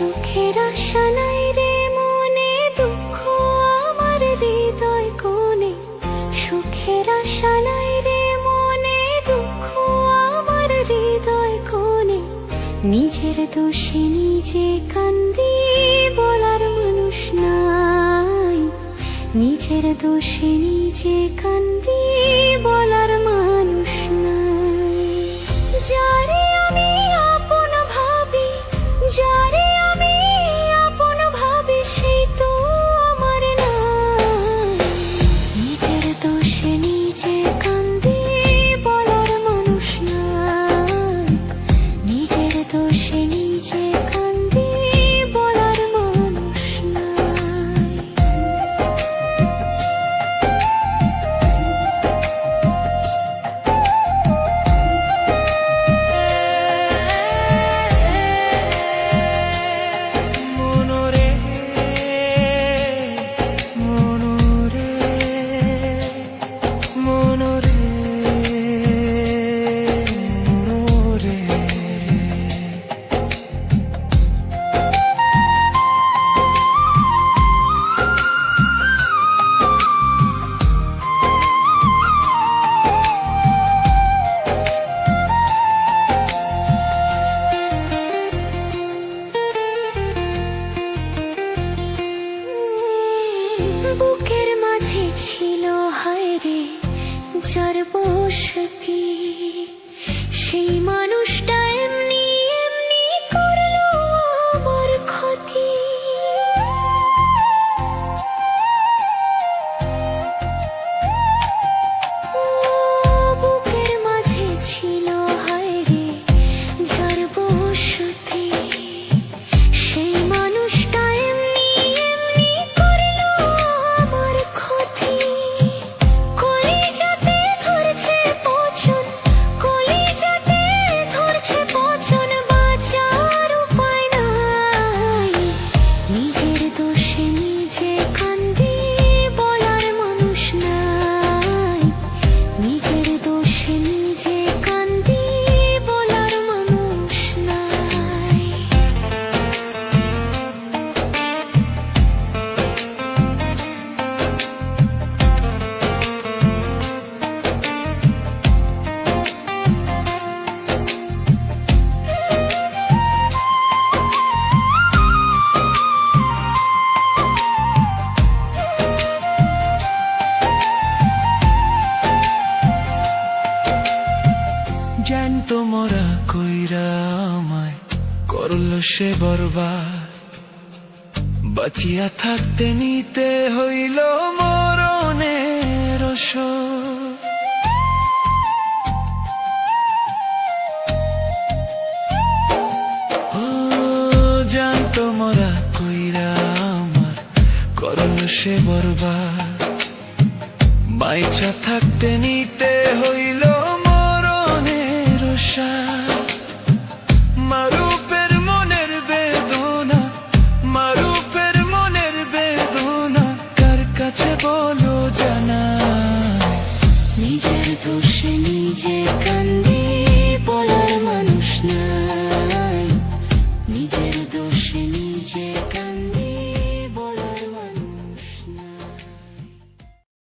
সুখের আশা নাই রে মনে, দুঃখ আমার হৃদয় কোণে। সুখের আশা নাই রে মনে, দুঃখ আমার হৃদয় কোণে। নিজের দোষে নিজে কান্দি, বলার মানুষ নাই। নিজের দোষে নিজে কান্দি, বলার মানুষ নাই। যারে আমি আপন ভাবি, যারে আমি আপন ভাবি, সেই তো আমার নাই। নিজের দোষে নিজে কান্দি, বলার মানুষ নাই। নিজের দোষে নিজে কান্দি, বলার মানুষ নাই। বুকের মাঝে ছিল হায়রে যার বসতি, সেই মানুষটা এমনি এমনি করলো আমার ক্ষতি। বুকের মাঝে ছিল হায়রে যার বসতি, সেই মানুষটা এমনি এমনি করলো আমার ক্ষতি। কলিজাতে ধরছে পচন, কলিজাতে ধরছে পচন, বাঁচার উপায় নাই। নিজের দোষে নিজে কান্দি, বলার মানুষ নাই। নিজের দোষে নিজে কান্দি, বলার মানুষ নাই। জ্যান্ত মরা কইরা আমায় করল সে বরবাদ। বাঁচিয়া থাকতে নিতে হইল মরণের শোক। ও জ্যান্ত মরা কইরা আমার করল সে বরবাদ। বাইচা থাকতে নিতে হইল মরণের স্বাদ। মারুপের মনের বেদনা, মারুপের মনের বেদনা, কার কাছে বলো জানা। নিজের দোষে নিজে কান্দি, বলার মানুষ নাই।